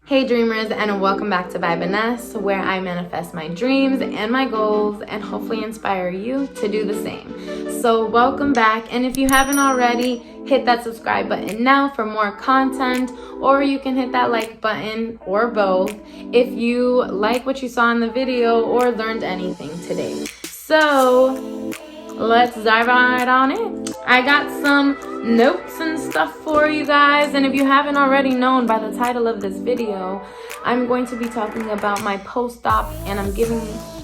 Hey dreamers, and welcome back to Vibinesse, where I manifest my dreams and my goals and hopefully inspire you to do the same. So welcome back, and if you haven't already, hit that subscribe button now for more content, or you can hit that like button or both if you like what you saw in the video or learned anything today. So let's dive right on in. I got some notes and stuff for you guys, and if you haven't already known by the title of this video, I'm going to be talking about my post-op, and I'm giving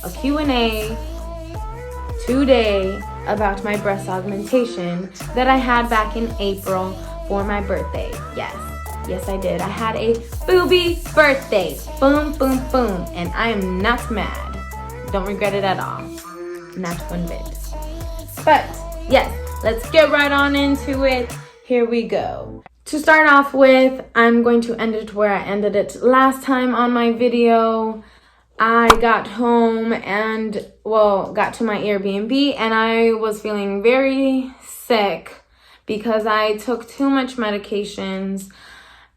a Q&A today about my breast augmentation that I had back in April for my birthday. Yes I did. I had a booby birthday. Boom, boom, boom. And I am not mad. Don't regret it at all. Not one bit. But yes, let's get right on into it. Here we go. To start off with, I'm going to end it where I ended it last time on my video. I got home and, got to my Airbnb, and I was feeling very sick because I took too much medications.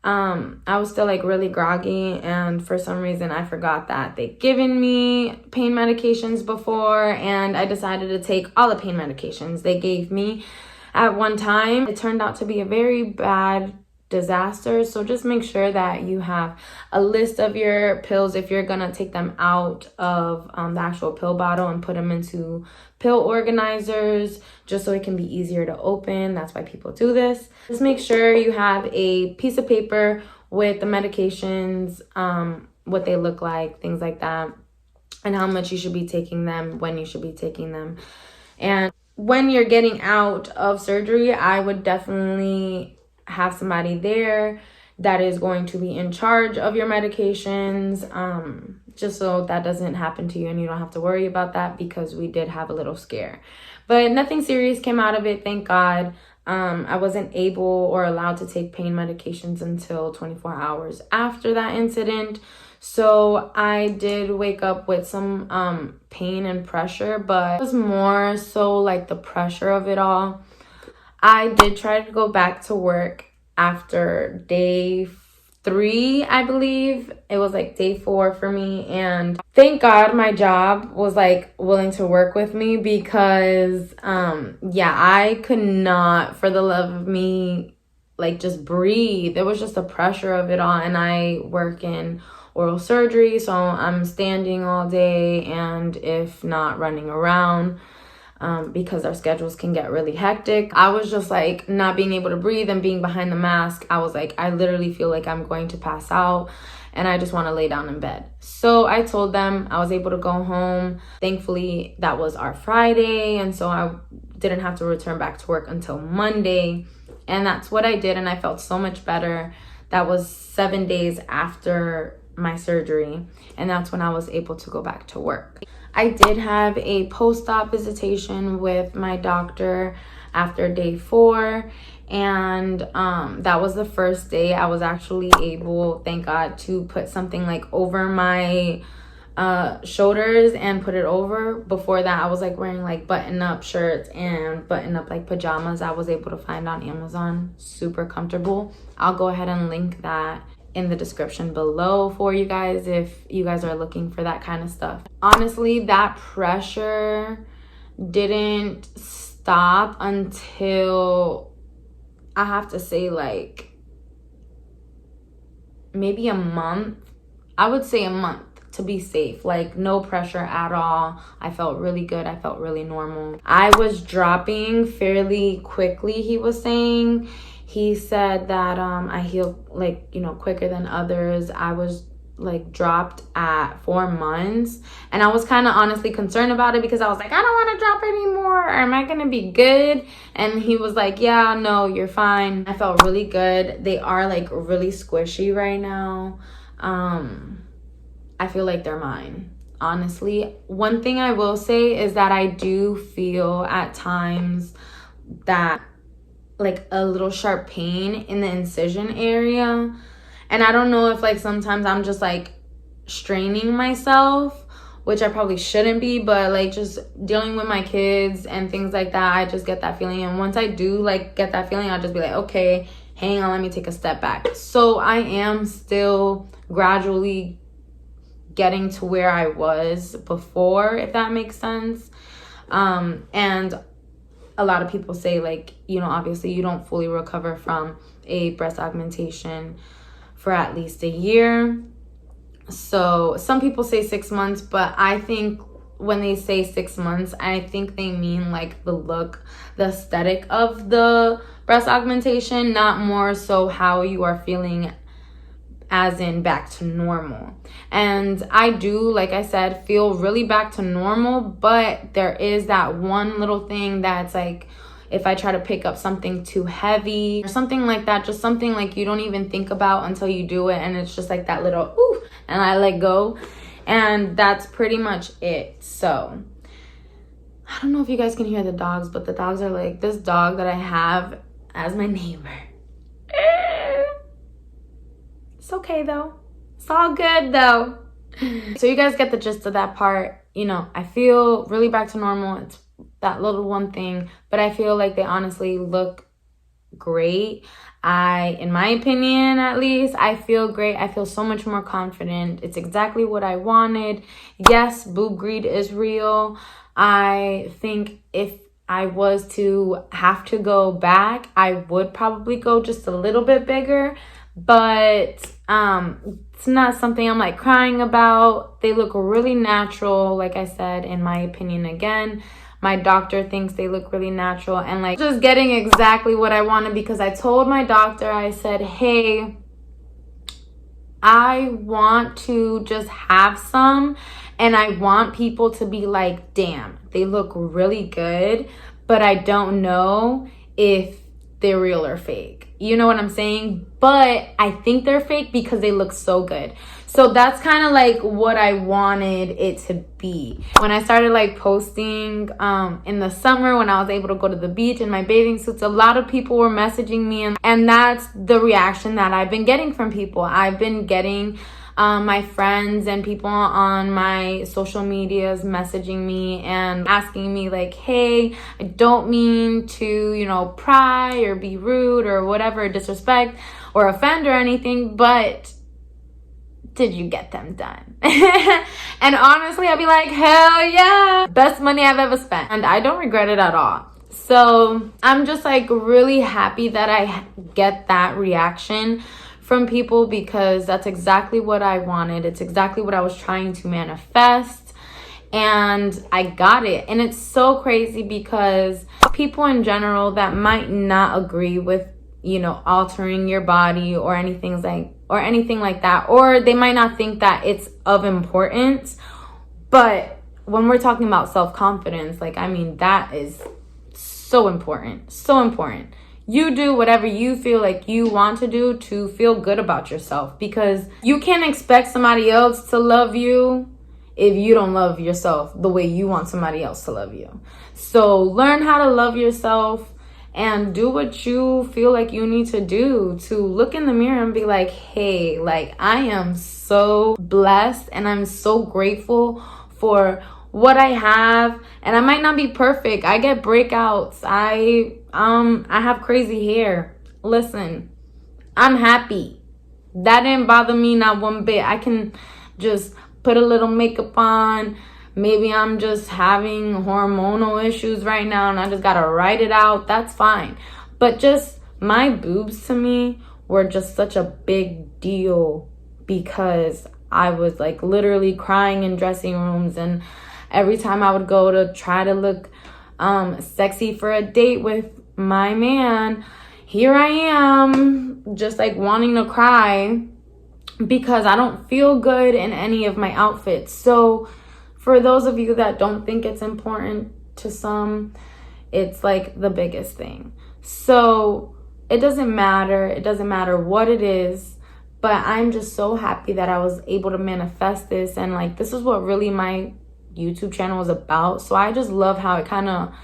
I was still really groggy, and for some reason I forgot that they'd given me pain medications before, and I decided to take all the pain medications they gave me at one time. It turned out to be a very bad disaster, so just make sure that you have a list of your pills if you're gonna take them out of the actual pill bottle and put them into pill organizers, just so it can be easier to open. That's why people do this. Just make sure you have a piece of paper with the medications, what they look like, things like that, and how much you should be taking them, when you should be taking them. And when you're getting out of surgery, I would definitely have somebody there that is going to be in charge of your medications, just so that doesn't happen to you and you don't have to worry about that, because we did have a little scare. But nothing serious came out of it, thank God. I wasn't able or allowed to take pain medications until 24 hours after that incident. So I did wake up with some pain and pressure, but it was more so the pressure of it all. I did try to go back to work after day 3, I believe. It was day 4 for me, and thank God my job was willing to work with me, because I could not for the love of me just breathe. It was just the pressure of it all, and I work in oral surgery, so I'm standing all day, and if not running around, because our schedules can get really hectic. I was just not being able to breathe and being behind the mask. I was I literally feel I'm going to pass out, and I just want to lay down in bed. So I told them I was able to go home. Thankfully, that was our Friday, and so I didn't have to return back to work until Monday. And that's what I did, and I felt so much better. That was 7 days after my surgery, and that's when I was able to go back to work. I did have a post-op visitation with my doctor after day 4, and that was the first day I was actually able, thank God, to put something over my shoulders and put it over. Before that, I was wearing button-up shirts and button-up pajamas I was able to find on Amazon. Super comfortable. I'll go ahead and link that in the description below for you guys if you guys are looking for that kind of stuff. Honestly, that pressure didn't stop until, I have to say, maybe a month. I would say a month to be safe. No pressure at all. I felt really good. I felt really normal. I was dropping fairly quickly, he was saying. He said that I healed quicker than others. I was dropped at 4 months, and I was kind of honestly concerned about it, because I was I don't want to drop anymore. Am I gonna be good? And he was yeah, no, you're fine. I felt really good. They are really squishy right now. I feel they're mine, honestly. One thing I will say is that I do feel at times that a little sharp pain in the incision area, and I don't know if sometimes I'm just straining myself, which I probably shouldn't be, but just dealing with my kids and things like that, I just get that feeling. And once I do get that feeling, I'll just be okay, hang on, let me take a step back. So I am still gradually getting to where I was before, if that makes sense. And a lot of people say, like, you know, obviously you don't fully recover from a breast augmentation for at least a year. So some people say 6 months, but I think when they say 6 months, I think they mean like the look, the aesthetic of the breast augmentation, not more so how you are feeling as in back to normal. And I do, like I said, feel really back to normal, but there is that one little thing that's like, if I try to pick up something too heavy or something like that, just something like you don't even think about until you do it, and it's just like that little ooh, and I let go, and that's pretty much it. So I don't know if you guys can hear the dogs, but the dogs are like, this dog that I have as my neighbor. It's okay though. It's all good though. So you guys get the gist of that part. You know, I feel really back to normal. It's that little one thing, but I feel like they honestly look great. In my opinion, at least, I feel great. I feel so much more confident. It's exactly what I wanted. Yes, boob greed is real. I think if I was to have to go back, I would probably go just a little bit bigger, but it's not something I'm like crying about. They look really natural, like I said, in my opinion. Again, my doctor thinks they look really natural, and like just getting exactly what I wanted, because I told my doctor, I said, hey, I want to just have some, and I want people to be like, damn, they look really good, but I don't know if they're real or fake. You know what I'm saying? But I think they're fake because they look so good. So that's kind of like what I wanted it to be. When I started like posting in the summer, when I was able to go to the beach in my bathing suits, a lot of people were messaging me, and that's the reaction that I've been getting from people. I've been getting my friends and people on my social medias messaging me and asking me like, hey, I don't mean to, you know, pry or be rude or whatever, disrespect or offend or anything, but did you get them done? And honestly, I'd be like, hell yeah, best money I've ever spent, and I don't regret it at all. So I'm just like really happy that I get that reaction from people, because that's exactly what I wanted. It's exactly what I was trying to manifest, and I got it. And it's so crazy because people in general that might not agree with, you know, altering your body or anything like that, or they might not think that it's of importance, but when we're talking about self-confidence, like, I mean, that is so important, so important. You do whatever you feel like you want to do to feel good about yourself, because you can't expect somebody else to love you if you don't love yourself the way you want somebody else to love you. So learn how to love yourself and do what you feel like you need to do to look in the mirror and be like, hey, like, I am so blessed and I'm so grateful for what I have. And I might not be perfect. I get breakouts. I have crazy hair. Listen, I'm happy. That didn't bother me not one bit. I can just put a little makeup on. Maybe I'm just having hormonal issues right now and I just gotta write it out. That's fine. But just my boobs to me were just such a big deal, because I was like literally crying in dressing rooms, and every time I would go to try to look sexy for a date with my man, here I am just like wanting to cry because I don't feel good in any of my outfits. So for those of you that don't think it's important, to some, it's like the biggest thing. So it doesn't matter. It doesn't matter what it is. But I'm just so happy that I was able to manifest this. And like, this is what really my YouTube channel is about. So I just love how it kind of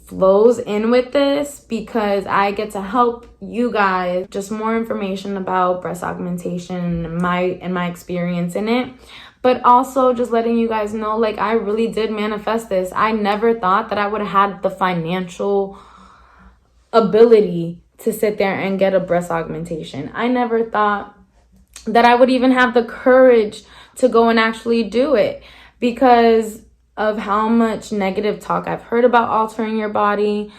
flows in with this, because I get to help you guys just more information about breast augmentation and my experience in it. But also just letting you guys know, like, I really did manifest this. I never thought that I would have had the financial ability to sit there and get a breast augmentation. I never thought that I would even have the courage to go and actually do it because of how much negative talk I've heard about altering your body.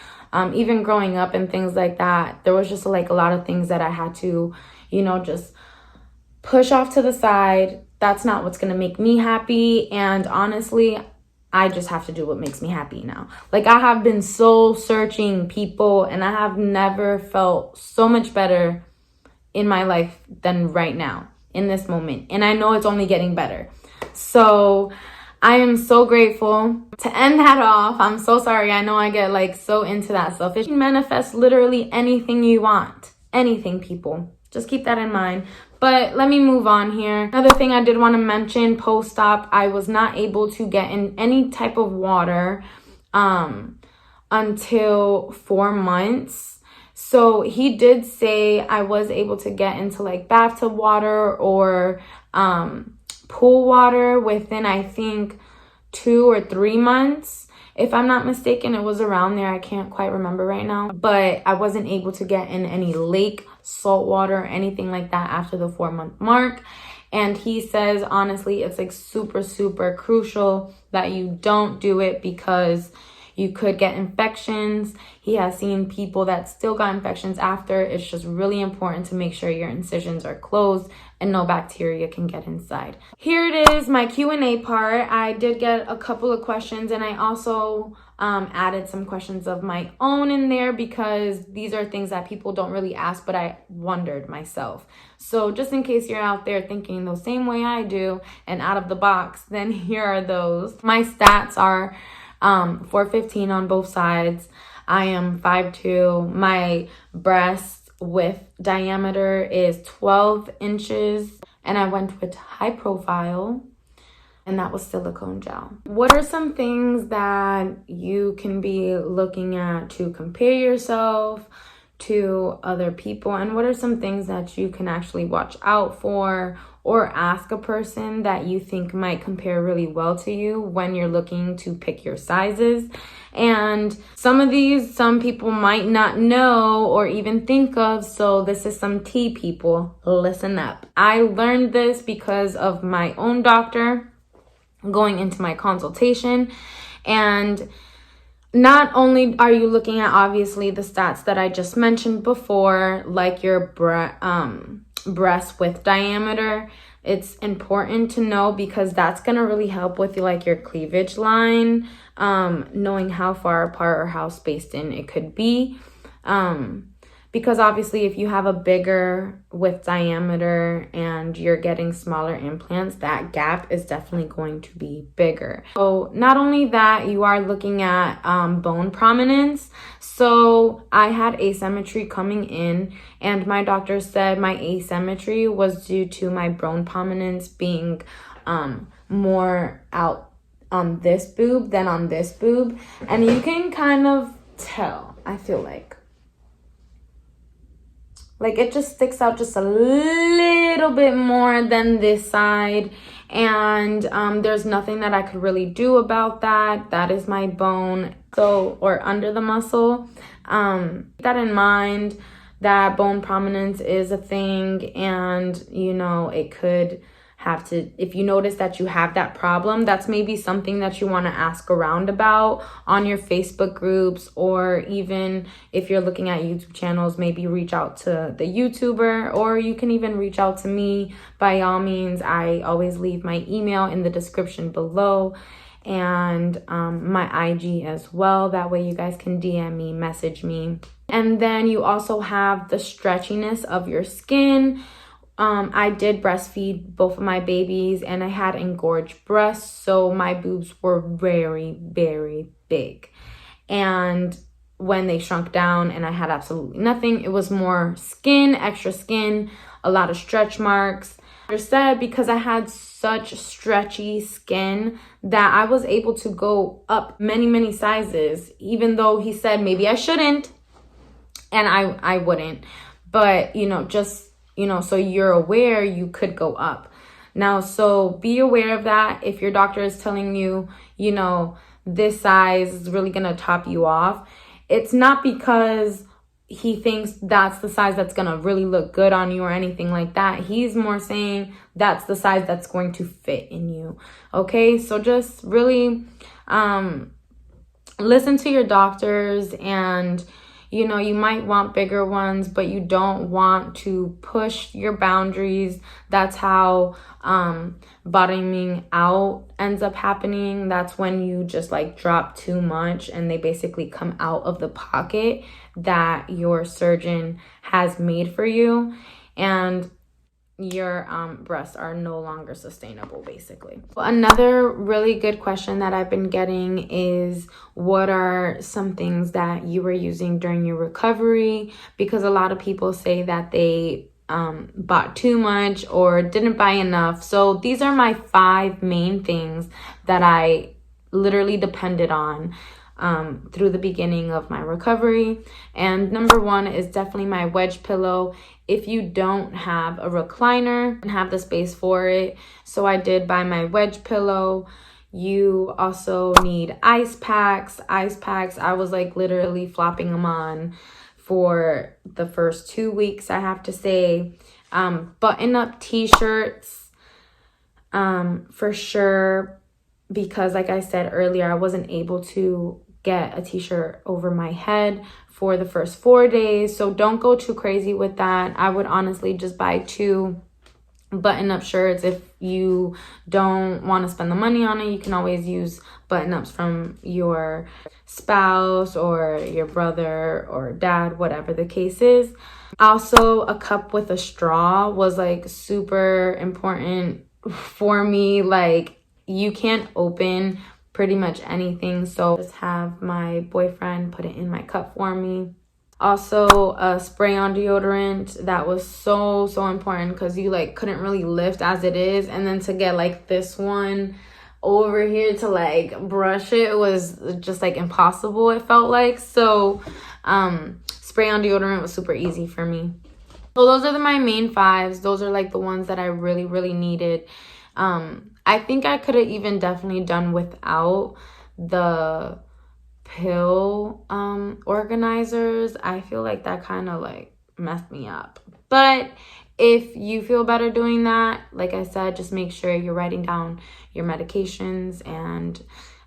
Even growing up and things like that, there was just like a lot of things that I had to, just push off to the side. That's not what's going to make me happy. And honestly, I just have to do what makes me happy now. Like, I have been soul searching, people, and I have never felt so much better in my life than right now, in this moment. And I know it's only getting better. So I am so grateful. To end that off, I'm so sorry. I know I get like so into that stuff. It can manifest literally anything you want. Anything, people. Just keep that in mind. But let me move on here. Another thing I did want to mention, post-op, I was not able to get in any type of water until 4 months. So he did say I was able to get into like bathtub water or pool water within, I think, 2 or 3 months. If I'm not mistaken, it was around there. I can't quite remember right now. But I wasn't able to get in any lake, salt water, anything like that after the 4-month mark. And he says, honestly, it's like super, super crucial that you don't do it because you could get infections. He has seen people that still got infections after. It's just really important to make sure your incisions are closed and no bacteria can get inside. Here it is, my Q&A part. I did get a couple of questions, and I also added some questions of my own in there because these are things that people don't really ask, but I wondered myself. So just in case you're out there thinking the same way I do and out of the box, then here are those. My stats are 415 on both sides. I am 5'2". My breast width diameter is 12 inches, and I went with high profile, and that was silicone gel. What are some things that you can be looking at to compare yourself to other people, and what are some things that you can actually watch out for or ask a person that you think might compare really well to you when you're looking to pick your sizes? And some of these, some people might not know or even think of, so this is some tea, people. Listen up. I learned this because of my own doctor going into my consultation, and not only are you looking at obviously the stats that I just mentioned before, like your breast width diameter, it's important to know because that's going to really help with like your cleavage line, knowing how far apart or how spaced in it could be. Because obviously if you have a bigger width diameter and you're getting smaller implants, that gap is definitely going to be bigger. So not only that, you are looking at bone prominence. So I had asymmetry coming in, and my doctor said my asymmetry was due to my bone prominence being more out on this boob than on this boob. And you can kind of tell, I feel like it just sticks out just a little bit more than this side. And there's nothing that I could really do about that. That is my bone, or under the muscle. Keep that in mind, that bone prominence is a thing, and it could have to, if you notice that you have that problem, that's maybe something that you want to ask around about on your Facebook groups, or even if you're looking at YouTube channels, maybe reach out to the YouTuber, or you can even reach out to me by all means. I always leave my email in the description below, and my IG as well. That way you guys can DM me, message me. And then you also have the stretchiness of your skin. I did breastfeed both of my babies, and I had engorged breasts, so my boobs were very, very big. And when they shrunk down and I had absolutely nothing, it was more skin, extra skin, a lot of stretch marks. I said because I had such stretchy skin that I was able to go up many, many sizes, even though he said maybe I shouldn't, and I wouldn't. But, just so you're aware, you could go up. Now, so be aware of that. If your doctor is telling you, this size is really going to top you off, it's not because he thinks that's the size that's gonna really look good on you or anything like that. He's more saying that's the size that's going to fit in you. Okay, so just really listen to your doctors, and you know, you might want bigger ones, but you don't want to push your boundaries. That's how bottoming out ends up happening. That's when you just like drop too much and they basically come out of the pocket that your surgeon has made for you, and your breasts are no longer sustainable, basically. Another really good question that I've been getting is, what are some things that you were using during your recovery? Because a lot of people say that they bought too much or didn't buy enough. So these are my 5 main things that I literally depended on through the beginning of my recovery. And number 1 is definitely my wedge pillow. If you don't have a recliner and have the space for it, so I did buy my wedge pillow. You also need ice packs. I was like literally flopping them on for the first 2 weeks, I have to say. Button-up t-shirts for sure, because like I said earlier, I wasn't able to get a t-shirt over my head for the first 4 days. So don't go too crazy with that. I would honestly just buy 2 button-up shirts. If you don't want to spend the money on it, you can always use button-ups from your spouse or your brother or dad, whatever the case is. Also, a cup with a straw was like super important for me. Like, you can't open pretty much anything, so just have my boyfriend put it in my cup for me. Also, a spray-on deodorant. That was so important, because you like couldn't really lift as it is, and then to get like this one over here to like brush it was just like impossible, it felt like. So spray-on deodorant was super easy for me. So those are my main 5s. Those are like the ones that I really needed. I think I could have even definitely done without the pill organizers. I feel like that kind of like messed me up. But if you feel better doing that, like I said, just make sure you're writing down your medications and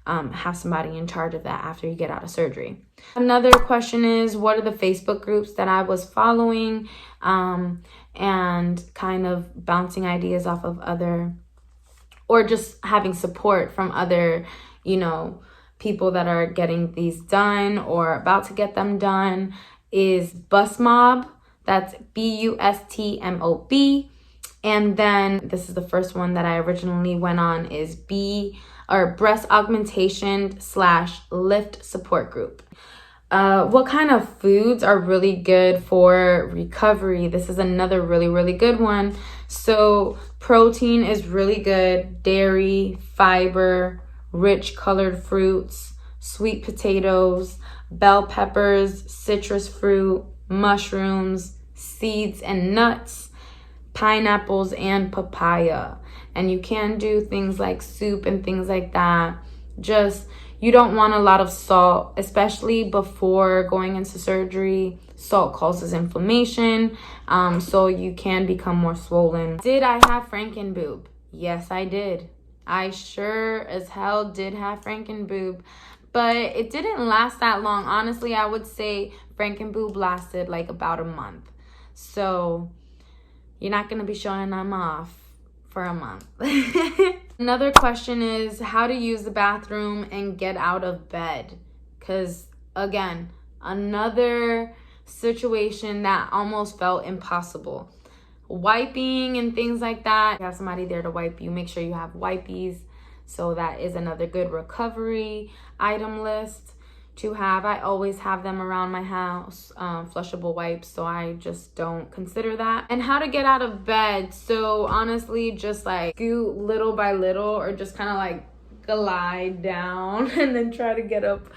have somebody in charge of that after you get out of surgery. Another question is, what are the Facebook groups that I was following, and kind of bouncing ideas off of other, or just having support from other, you know, people that are getting these done or about to get them done, is Bus Mob. That's BUSTMOB. And then this is the first one that I originally went on, is Breast Augmentation / Lift Support Group. What kind of foods are really good for recovery? This is another really good one. So protein is really good. Dairy, fiber, rich colored fruits, sweet potatoes, bell peppers, citrus fruit, mushrooms, seeds and nuts, pineapples, and papaya. And you can do things like soup and things like that. Just, you don't want a lot of salt, especially before going into surgery. Salt causes inflammation, so you can become more swollen. Did I have Frankenboob? Yes, I did. I sure as hell did have Frankenboob, but it didn't last that long. Honestly, I would say Frankenboob lasted like about a month. So you're not going to be showing them off for a month. Another question is how to use the bathroom and get out of bed. Because again, another situation that almost felt impossible. Wiping and things like that. You have somebody there to wipe you. Make sure you have wipies. So that is another good recovery item list to have. I always have them around my house, flushable wipes, so I just don't consider that. And how to get out of bed. So honestly, just like scoot little by little, or just kind of like glide down and then try to get up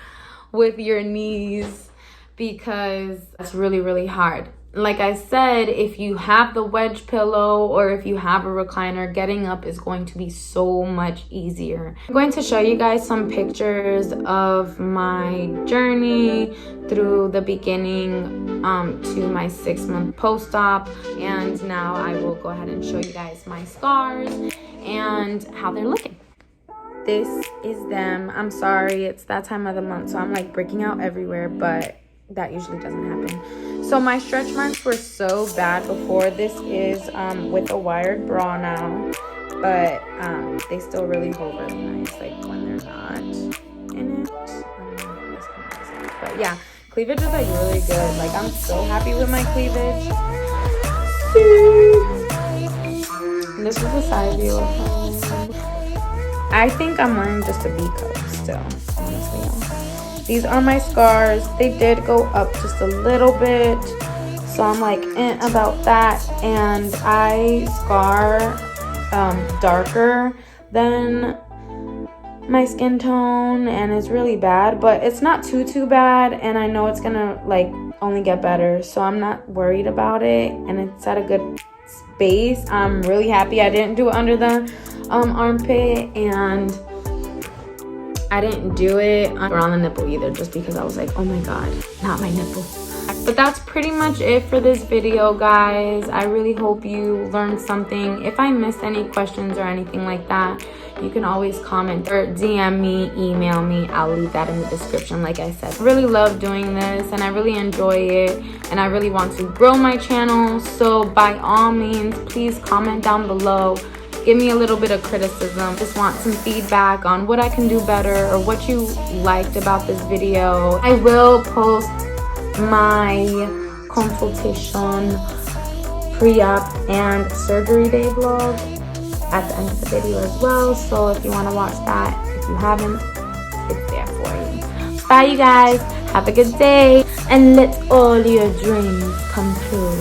with your knees, because that's really hard. like I said, if you have the wedge pillow or if you have a recliner, getting up is going to be so much easier. I'm going to show you guys some pictures of my journey through the beginning to my 6-month post-op, and now I will go ahead and show you guys my scars and how they're looking. This is them. I'm sorry, it's that time of the month, so I'm like breaking out everywhere, but that usually doesn't happen. So my stretch marks were so bad before. This is with a wired bra now, but they still really hold really nice, like when they're not in it. But yeah, cleavage is like really good. Like I'm so happy with my cleavage. And this is a side view of home. I think I'm wearing just a B cup still, honestly. These are my scars. They did go up just a little bit, so I'm like about that. And I scar darker than my skin tone, and it's really bad, but it's not too bad, and I know it's gonna like only get better, so I'm not worried about it, and it's at a good space. I'm really happy I didn't do it under the armpit, and I didn't do it on the nipple either, just because I was like, oh my god, not my nipple. But that's pretty much it for this video, guys. I really hope you learned something. If I missed any questions or anything like that, you can always comment or DM me, email me. I'll leave that in the description, like I said. I really love doing this, and I really enjoy it, and I really want to grow my channel. So by all means, please comment down below. Give me a little bit of criticism. Just want some feedback on what I can do better or what you liked about this video. I will post my consultation, pre-op, and surgery day vlog at the end of the video as well. So if you want to watch that, if you haven't, it's there for you. Bye, you guys. Have a good day, and let all your dreams come true.